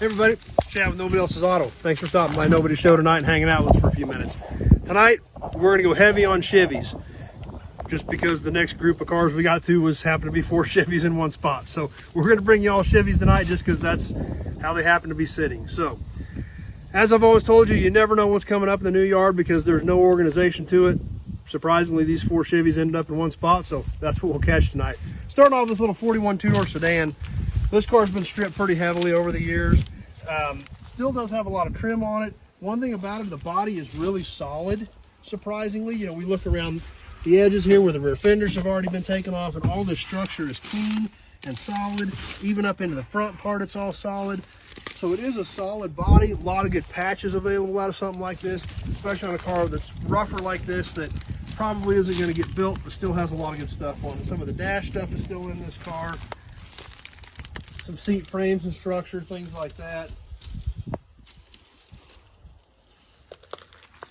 Hey everybody, Chad with Nobody Else's Auto. Thanks for stopping by Nobody's Show tonight and hanging out with us for a few minutes. Tonight, we're gonna go heavy on Chevys, just because the next group of cars we got to happened to be 4 Chevys in one spot. So we're gonna bring you all Chevys tonight just because that's how they happen to be sitting. So, as I've always told you, you never know what's coming up in the new yard because there's no organization to it. Surprisingly, these 4 Chevys ended up in one spot, so that's what we'll catch tonight. Starting off with this little 41 two-door sedan. This car's been stripped pretty heavily over the years. Still does have a lot of trim on it. One thing about it, the body is really solid, surprisingly. You know, we look around the edges here where the rear fenders have already been taken off, and all this structure is clean and solid. Even up into the front part, it's all solid. So it is a solid body. A lot of good patches available out of something like this, especially on a car that's rougher like this that probably isn't going to get built, but still has a lot of good stuff on it. Some of the dash stuff is still in this car. Some seat frames and structure, things like that.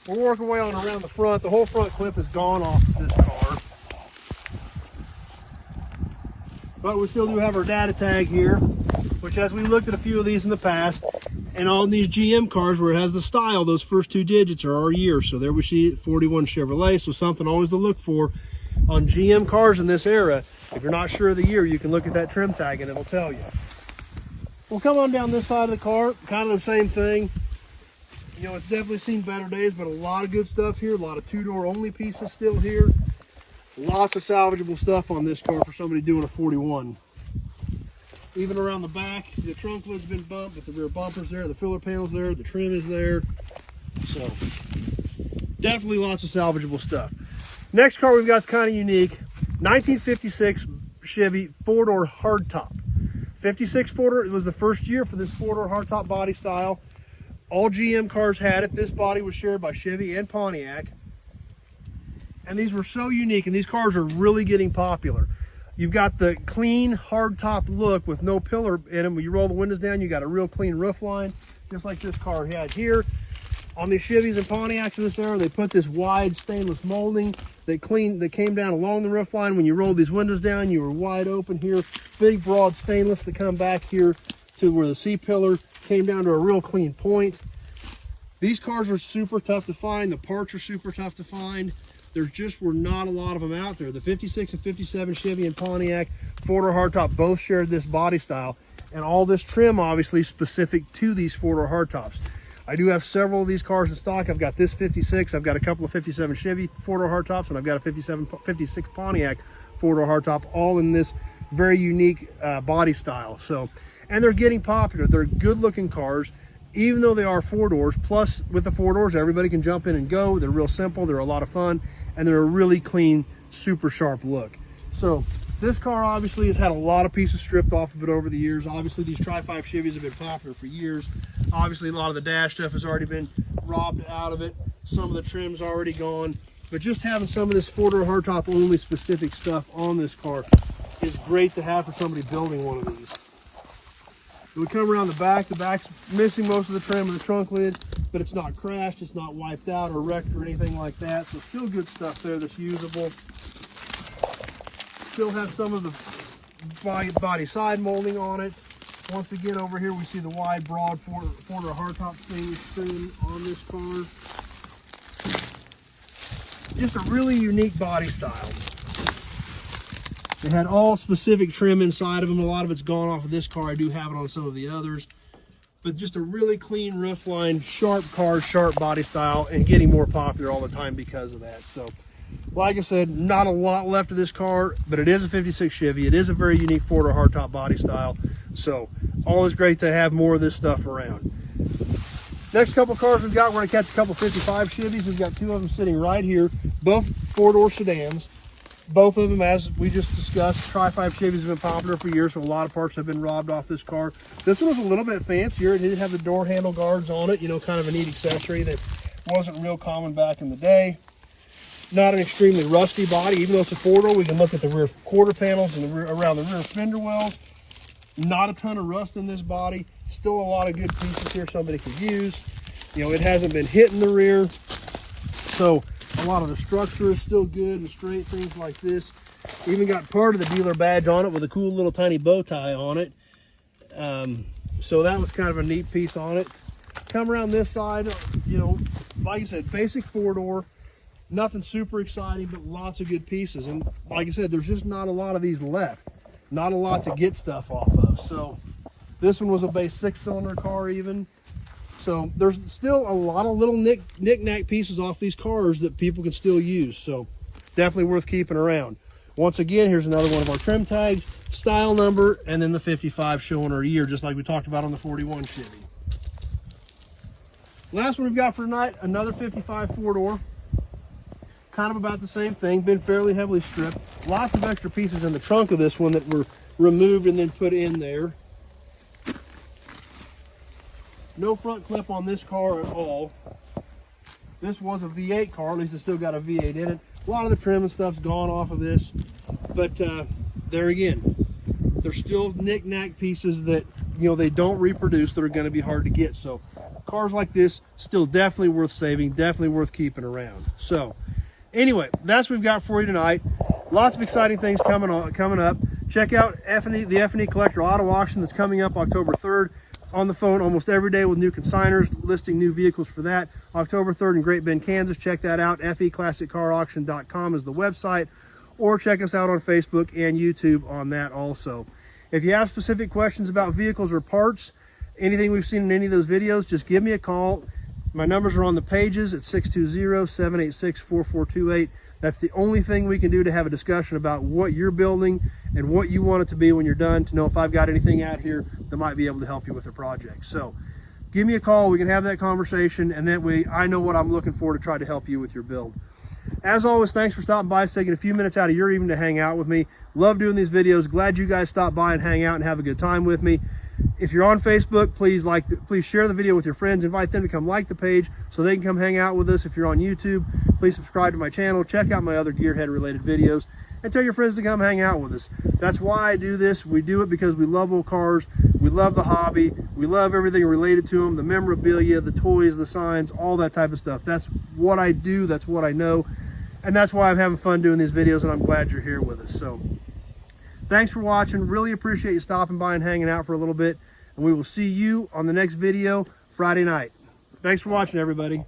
We're working way on around the front. The whole front clip is gone off of this car. But we still do have our data tag here, which, as we looked at a few of these in the past, and on these GM cars where it has the style, those first 2 digits are our year. So there we see 41 Chevrolet, so something always to look for on GM cars in this era. If you're not sure of the year, you can look at that trim tag and it'll tell you. We'll come on down this side of the car, kind of the same thing. You know, it's definitely seen better days, but a lot of good stuff here. A lot of 2-door only pieces still here. Lots of salvageable stuff on this car for somebody doing a 41. Even around the back, the trunk lid's been bumped, but the rear bumper's there, the filler panel's there, the trim is there. So, definitely lots of salvageable stuff. Next car we've got is kind of unique. 1956 Chevy 4-door hardtop. 56 4-door, it was the first year for this 4-door hardtop body style. All GM cars had it. This body was shared by Chevy and Pontiac. And these were so unique, and these cars are really getting popular. You've got the clean hardtop look with no pillar in them. When you roll the windows down, you got a real clean roof line, just like this car had here. On these Chevys and Pontiacs in this era, they put this wide stainless molding that came down along the roof line. When you rolled these windows down, you were wide open here. Big, broad stainless to come back here to where the C-pillar came down to a real clean point. These cars are super tough to find. The parts are super tough to find. There just were not a lot of them out there. The 56 and 57 Chevy and Pontiac 4-door hardtop both shared this body style, and all this trim obviously specific to these 4-door hardtops. I do have several of these cars in stock. I've got this 56, I've got a couple of 57 Chevy 4-door hardtops, and I've got a 56 Pontiac 4-door hardtop, all in this very unique body style. So, and they're getting popular. They're good looking cars, even though they are 4 doors. Plus, with the 4 doors, everybody can jump in and go. They're real simple, they're a lot of fun, and they're a really clean, super sharp look. So this car obviously has had a lot of pieces stripped off of it over the years. Obviously, these Tri-5 Chevys have been popular for years. Obviously, a lot of the dash stuff has already been robbed out of it. Some of the trim's already gone. But just having some of this 4-door hardtop only specific stuff on this car is great to have for somebody building one of these. We come around the back's missing most of the trim and the trunk lid, but it's not crashed, it's not wiped out or wrecked or anything like that. So still good stuff there that's usable. Still have some of the body side molding on it. Once again, over here we see the wide, broad 4-door hardtop trim on this car. Just a really unique body style. They had all specific trim inside of them. A lot of it's gone off of this car. I do have it on some of the others. But just a really clean roof line, sharp car, sharp body style, and getting more popular all the time because of that. So, like I said, not a lot left of this car, but it is a 56 Chevy. It is a very unique 4-door hardtop body style. So, always great to have more of this stuff around. Next couple cars we've got, we're going to catch a couple 55 Chevys. We've got 2 of them sitting right here, both 4-door sedans. Both of them, as we just discussed, Tri-5 Chevys have been popular for years, so a lot of parts have been robbed off this car. This one was a little bit fancier. It did have the door handle guards on it, you know, kind of a neat accessory that wasn't real common back in the day. Not an extremely rusty body. Even though it's a 4-door, we can look at the rear quarter panels and around the rear fender wells. Not a ton of rust in this body. Still a lot of good pieces here somebody could use. You know, it hasn't been hit in the rear. So a lot of the structure is still good and straight, things like this. Even got part of the dealer badge on it with a cool little tiny bow tie on it. So that was kind of a neat piece on it. Come around this side, you know, like I said, basic 4-door, nothing super exciting, but lots of good pieces. And like I said, there's just not a lot of these left, not a lot to get stuff off of. So this one was a base 6-cylinder car even. So there's still a lot of little knick-knack pieces off these cars that people can still use. So definitely worth keeping around. Once again, here's another one of our trim tags, style number, and then the 55 showing our year, just like we talked about on the 41 Chevy. Last one we've got for tonight, another 55 4-door. Kind of about the same thing, been fairly heavily stripped. Lots of extra pieces in the trunk of this one that were removed and then put in there. No front clip on this car at all. This was a V8 car, at least it's still got a V8 in it. A lot of the trim and stuff's gone off of this, but there again, there's still knick-knack pieces that, you know, they don't reproduce that are going to be hard to get. So cars like this still definitely worth saving, definitely worth keeping around. So anyway, that's what we've got for you tonight. Lots of exciting things coming up. Check out the F&E Collector Auto Auction that's coming up October 3rd. On the phone almost every day with new consigners listing new vehicles for that. October 3rd in Great Bend, Kansas. Check that out. FEClassicCarAuction.com is the website, or check us out on Facebook and YouTube on that also. If you have specific questions about vehicles or parts, anything we've seen in any of those videos, just give me a call. My numbers are on the pages at 620-786-4428. That's the only thing we can do to have a discussion about what you're building and what you want it to be when you're done, to know if I've got anything out here that might be able to help you with the project. So give me a call, we can have that conversation, and that way I know what I'm looking for to try to help you with your build. As always, thanks for stopping by, taking a few minutes out of your evening to hang out with me. Love doing these videos. Glad you guys stopped by and hang out and have a good time with me. If you're on Facebook, please share the video with your friends. Invite them to come like the page so they can come hang out with us. If you're on YouTube, please subscribe to my channel. Check out my other gearhead related videos and tell your friends to come hang out with us. That's why I do this. We do it because we love old cars. We love the hobby. We love everything related to them, the memorabilia, the toys, the signs, all that type of stuff. That's what I do. That's what I know. And that's why I'm having fun doing these videos, and I'm glad you're here with us. So thanks for watching. Really appreciate you stopping by and hanging out for a little bit. And we will see you on the next video Friday night. Thanks for watching, everybody.